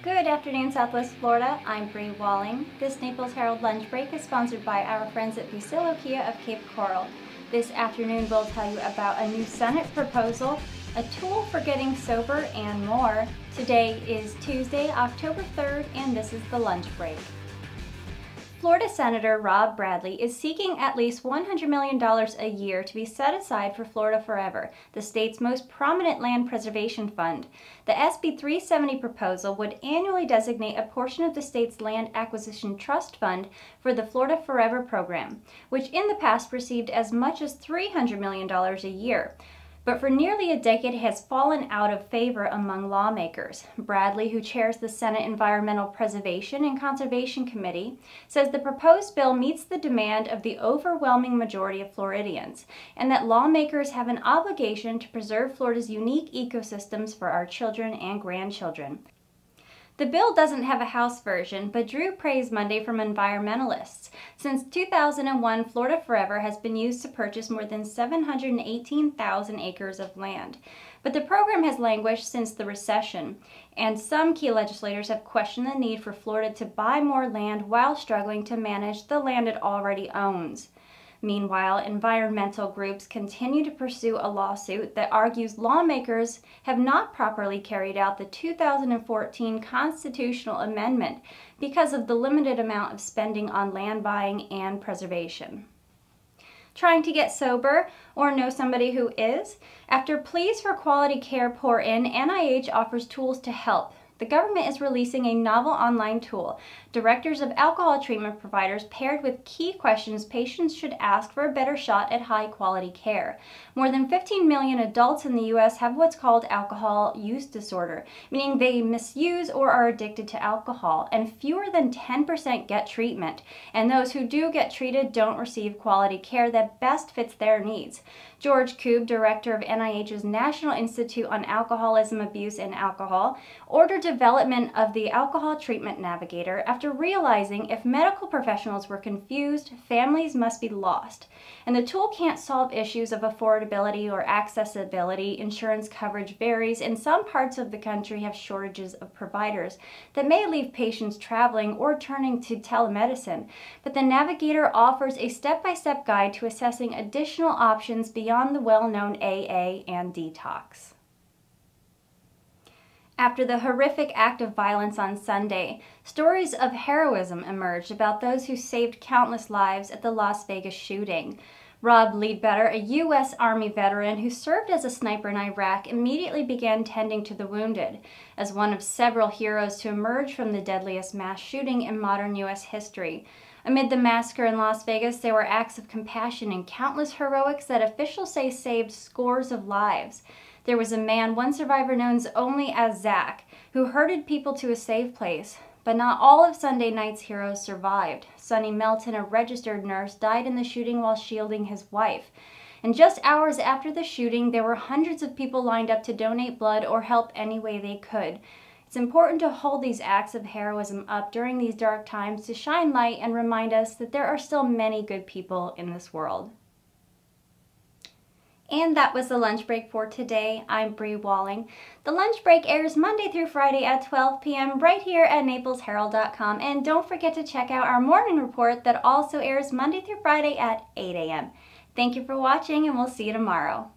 Good afternoon, Southwest Florida. I'm Bri Walling. This Naples Herald Lunch Break is sponsored by our friends at Fusillo Kia of Cape Coral. This afternoon we'll tell you about a new Senate proposal, a tool for getting sober, and more. Today is Tuesday, October 3rd, and this is the Lunch Break. Florida Senator Rob Bradley is seeking at least $100 million a year to be set aside for Florida Forever, the state's most prominent land preservation fund. The SB 370 proposal would annually designate a portion of the state's land acquisition trust fund for the Florida Forever program, which in the past received as much as $300 million a year. But for nearly a decade has fallen out of favor among lawmakers. Bradley, who chairs the Senate Environmental Preservation and Conservation Committee, says the proposed bill meets the demand of the overwhelming majority of Floridians, and that lawmakers have an obligation to preserve Florida's unique ecosystems for our children and grandchildren. The bill doesn't have a House version, but drew praise Monday from environmentalists. Since 2001, Florida Forever has been used to purchase more than 718,000 acres of land. But the program has languished since the recession, and some key legislators have questioned the need for Florida to buy more land while struggling to manage the land it already owns. Meanwhile, environmental groups continue to pursue a lawsuit that argues lawmakers have not properly carried out the 2014 constitutional amendment because of the limited amount of spending on land buying and preservation. Trying to get sober or know somebody who is? After pleas for quality care pour in, NIH offers tools to help. The government is releasing a novel online tool, Directors of Alcohol Treatment Providers, paired with key questions patients should ask for a better shot at high-quality care. More than 15 million adults in the U.S. have what's called alcohol use disorder, meaning they misuse or are addicted to alcohol, and fewer than 10% get treatment. And those who do get treated don't receive quality care that best fits their needs. George Koob, director of NIH's National Institute on Alcoholism, Abuse, and Alcohol, ordered development of the Alcohol Treatment Navigator after realizing if medical professionals were confused, families must be lost. And the tool can't solve issues of affordability or accessibility. Insurance coverage varies, and some parts of the country have shortages of providers that may leave patients traveling or turning to telemedicine. But the Navigator offers a step-by-step guide to assessing additional options beyond the well-known AA and detox. After the horrific act of violence on Sunday, stories of heroism emerged about those who saved countless lives at the Las Vegas shooting. Rob Leadbetter, a U.S. Army veteran who served as a sniper in Iraq, immediately began tending to the wounded. As one of several heroes to emerge from the deadliest mass shooting in modern U.S. history. Amid the massacre in Las Vegas, there were acts of compassion and countless heroics that officials say saved scores of lives. There was a man, one survivor known only as Zach, who herded people to a safe place. But not all of Sunday night's heroes survived. Sonny Melton, a registered nurse, died in the shooting while shielding his wife. And just hours after the shooting, there were hundreds of people lined up to donate blood or help any way they could. It's important to hold these acts of heroism up during these dark times to shine light and remind us that there are still many good people in this world. And that was the lunch break for today. I'm Bri Walling. The lunch break airs Monday through Friday at 12 p.m. right here at NaplesHerald.com. And don't forget to check out our morning report that also airs Monday through Friday at 8 a.m. Thank you for watching, and we'll see you tomorrow.